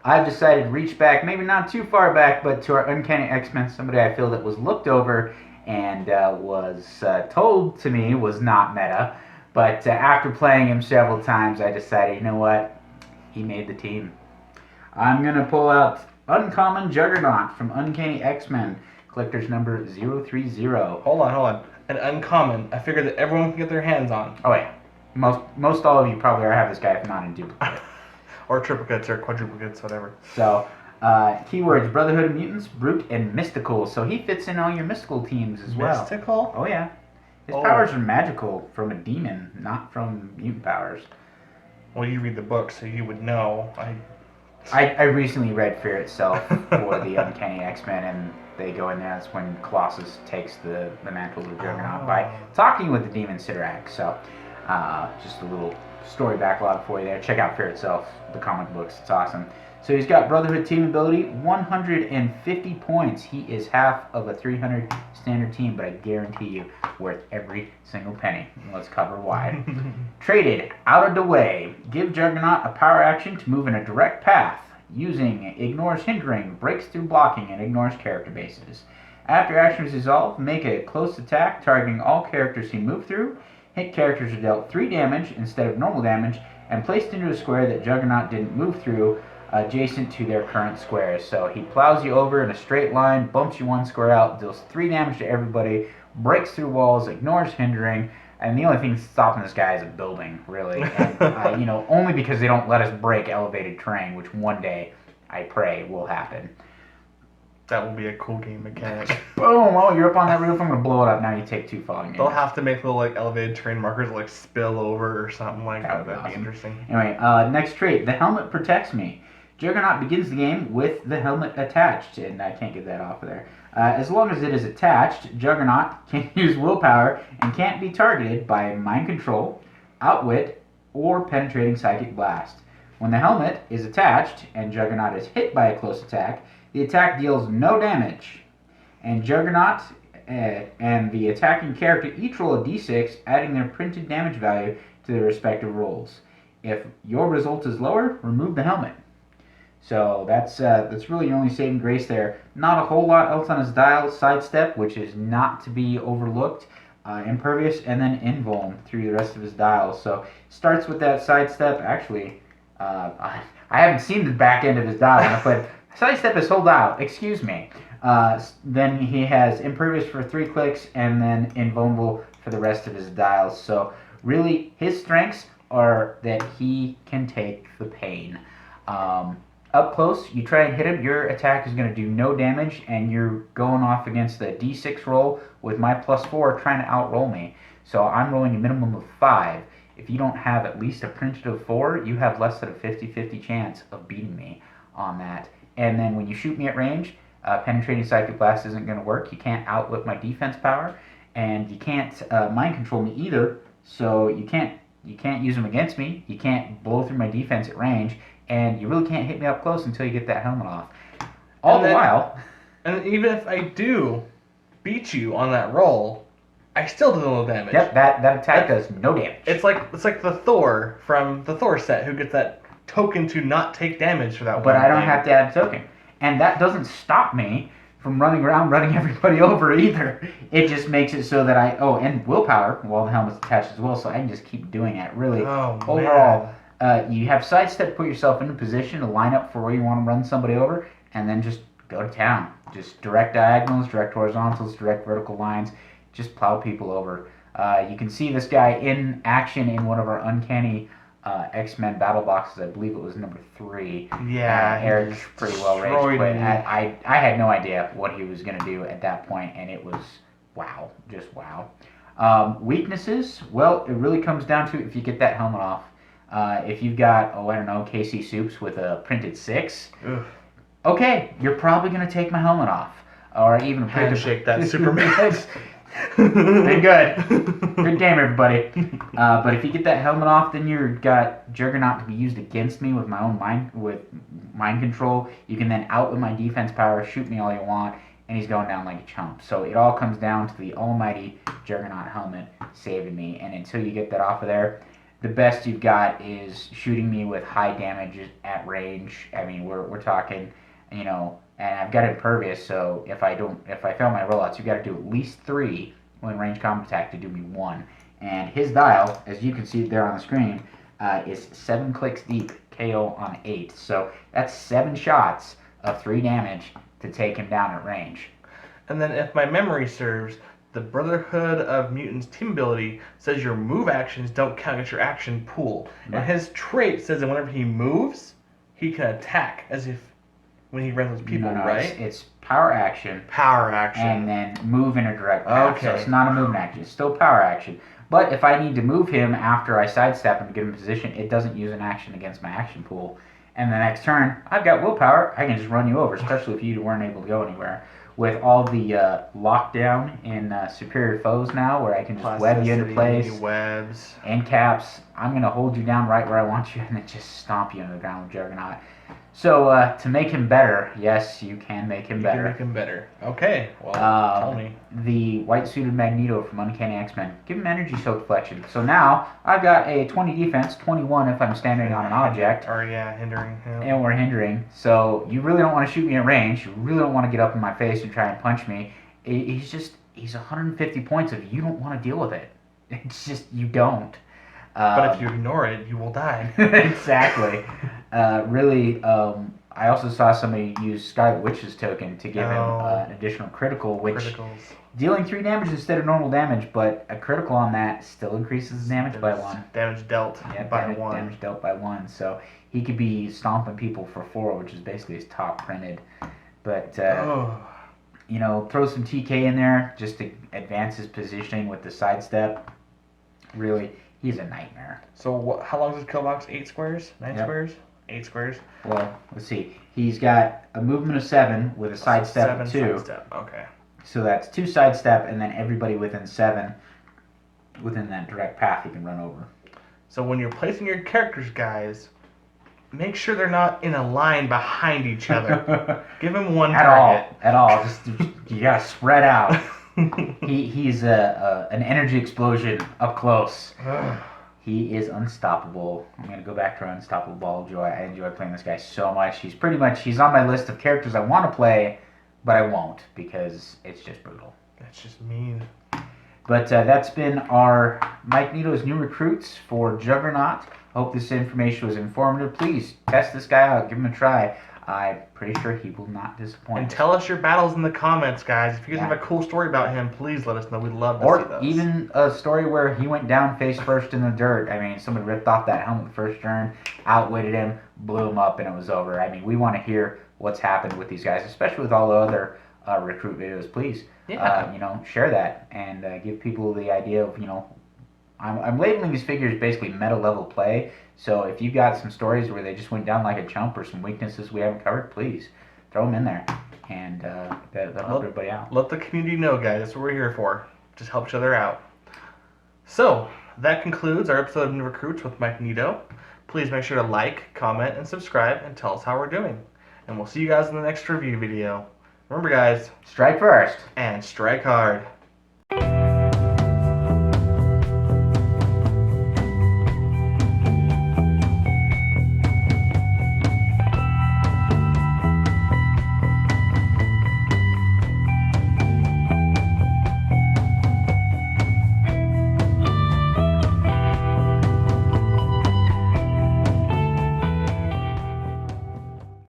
I've decided to reach back, maybe not too far back, but to our Uncanny X-Men, somebody I feel that was looked over and was told to me was not meta. But after playing him several times, I decided, you know what? He made the team. I'm going to pull out Uncommon Juggernaut from Uncanny X-Men, collector's number 030. Hold on. An uncommon. I figured that everyone can get their hands on. Oh, yeah. Most all of you probably already have this guy, if not in duplicate. Or triplicates or quadruplicates, whatever. So, keywords: Brotherhood of Mutants, Brute, and Mystical. So he fits in all your mystical teams as well. Mystical? Oh, yeah. His powers are magical from a demon, not from mutant powers. Well, you read the book, so you would know. I recently read Fear Itself for the Uncanny X-Men, and they go in there. That's when Colossus takes the mantle of Juggernaut by talking with the demon Sidorak. So, just a little story backlog for you there. Check out Fear Itself, the comic books. It's awesome. So he's got Brotherhood team ability, 150 points. He is half of a 300 standard team, but I guarantee you, worth every single penny. Let's cover why. Traded, out of the way. Give Juggernaut a power action to move in a direct path. Using ignores hindering, breaks through blocking, and ignores character bases. After action is resolved, make a close attack targeting all characters he moved through. Hit characters are dealt 3 damage instead of normal damage, and placed into a square that Juggernaut didn't move through, adjacent to their current squares. So he plows you over in a straight line, bumps you 1 square out, deals 3 damage to everybody, breaks through walls, ignores hindering, and the only thing stopping this guy is a building, really. And, only because they don't let us break elevated terrain, which one day, I pray, will happen. That will be a cool game mechanic. Boom! Oh, you're up on that roof. I'm gonna blow it up. Now you take 2 falling. They'll have to make little elevated terrain markers spill over or something like that. That'd awesome. Be interesting. Anyway, next trait: the helmet protects me. Juggernaut begins the game with the helmet attached, and I can't get that off of there. As long as it is attached, Juggernaut can use willpower and can't be targeted by mind control, outwit, or penetrating psychic blast. When the helmet is attached and Juggernaut is hit by a close attack, the attack deals no damage, and Juggernaut and the attacking character each roll a d6, adding their printed damage value to their respective rolls. If your result is lower, remove the helmet. So that's really your only saving grace there. Not a whole lot else on his dial. Sidestep, which is not to be overlooked. Impervious, and then invuln through the rest of his dials. So starts with that sidestep. Actually, I haven't seen the back end of his dial, but sidestep is whole dial. Excuse me. Then he has impervious for 3 clicks, and then invulnerable for the rest of his dials. So really, his strengths are that he can take the pain. Up close, you try and hit him, your attack is going to do no damage, and you're going off against the d6 roll with my +4 trying to outroll me. So I'm rolling a minimum of 5. If you don't have at least a printed of 4, you have less than a 50-50 chance of beating me on that. And then when you shoot me at range, penetrating psychic blast isn't going to work. You can't outwit my defense power, and you can't mind control me either. So you can't use them against me. You can't blow through my defense at range. And you really can't hit me up close until you get that helmet off. All the while... And even if I do beat you on that roll, I still do no damage. Yep, that attack does no damage. It's like the Thor from the Thor set who gets that token to not take damage for that one. But I don't have to add a token. And that doesn't stop me from running around running everybody over either. It just makes it so that and willpower while the helmet's attached as well, so I can just keep doing it. Really, overall... you have sidestep to put yourself in a position to line up for where you want to run somebody over, and then just go to town. Just direct diagonals, direct horizontals, direct vertical lines. Just plow people over. You can see this guy in action in one of our Uncanny X-Men battle boxes. I believe it was number 3. Yeah, Eric's pretty well raged, but I had no idea what he was going to do at that point, and it was wow, just wow. Weaknesses, well, it really comes down to if you get that helmet off. If you've got, KC Soups with a printed 6, okay, you're probably going to take my helmet off. Or even a printed... Handshake that Superman. Been good. Good game, everybody. But if you get that helmet off, then you've got Juggernaut to be used against me with my own mind control. You can then out with my defense power, shoot me all you want, and he's going down like a chump. So it all comes down to the almighty Juggernaut helmet saving me. And until you get that off of there, the best you've got is shooting me with high damage at range. I mean, we're talking, you know, and I've got impervious, so if I fail my rollouts, you've got to do at least 3 when range combat attack to do me 1. And his dial, as you can see there on the screen, is 7 clicks deep, KO on 8. So that's 7 shots of 3 damage to take him down at range. And then, if my memory serves, the Brotherhood of Mutants team ability says your move actions don't count as your action pool. Right. And his trait says that whenever he moves, he can attack as if when he runs those people, No, right? It's power action. Power action. And then move in a direct path. Okay. So it's not a movement action. It's still power action. But if I need to move him after I sidestep him to get him in position, it doesn't use an action against my action pool. And the next turn, I've got willpower. I can just run you over, especially if you weren't able to go anywhere. With all the lockdown in superior foes now, where I can just web you into place, webs, end caps, I'm going to hold you down right where I want you and then just stomp you into the ground with Juggernaut. So to make him better, yes, you can make him better. You can make him better. Okay, well, tell me. The white-suited Magneto from Uncanny X-Men. Give him energy soak deflection. So now I've got a 20 defense, 21 if I'm standing on an object. Or hindering him. And we're hindering. So you really don't want to shoot me at range. You really don't want to get up in my face and try and punch me. He's 150 points if you don't want to deal with it. It's just, you don't. But if you ignore it, you will die. Exactly. I also saw somebody use Scarlet Witch's token to give him an additional critical, which Criticals. dealing 3 damage instead of normal damage, but a critical on that still increases the damage by 1. Damage dealt by 1. Damage dealt by 1. So he could be stomping people for 4, which is basically his top printed. But you know, throw some TK in there just to advance his positioning with the sidestep. Really, he's a nightmare. So how long is his kill box? 8 squares? 9 squares? 8 squares? Well, let's see. He's got a movement of 7 with a sidestep of 2. Sidestep. Okay. So that's 2 sidestep, and then everybody within 7, within that direct path, he can run over. So when you're placing your characters, guys, make sure they're not in a line behind each other. Give him one target. At all. Just you gotta spread out. He's an energy explosion up close. He is unstoppable. I'm going to go back to our Unstoppable Ball of Joy. I enjoy playing this guy so much. He's on my list of characters I want to play, but I won't because it's just brutal. That's just mean. But that's been our Mikeneto's new recruits for Juggernaut. Hope this information was informative. Please test this guy out. Give him a try. I'm pretty sure he will not disappoint. And tell us your battles in the comments, guys. If you guys have a cool story about him, please let us know. We'd love to see those. Or even a story where he went down face first in the dirt. I mean, somebody ripped off that helmet the first turn, outwitted him, blew him up, and it was over. I mean, we want to hear what's happened with these guys, especially with all the other recruit videos. Please, share that and give people the idea of, I'm labeling these figures basically meta-level play. So if you've got some stories where they just went down like a chump or some weaknesses we haven't covered, please throw them in there. And that'll help everybody out. Let the community know, guys. That's what we're here for. Just help each other out. So, that concludes our episode of New Recruits with Mikeneto. Please make sure to like, comment, and subscribe, and tell us how we're doing. And we'll see you guys in the next review video. Remember, guys, strike first. And strike hard.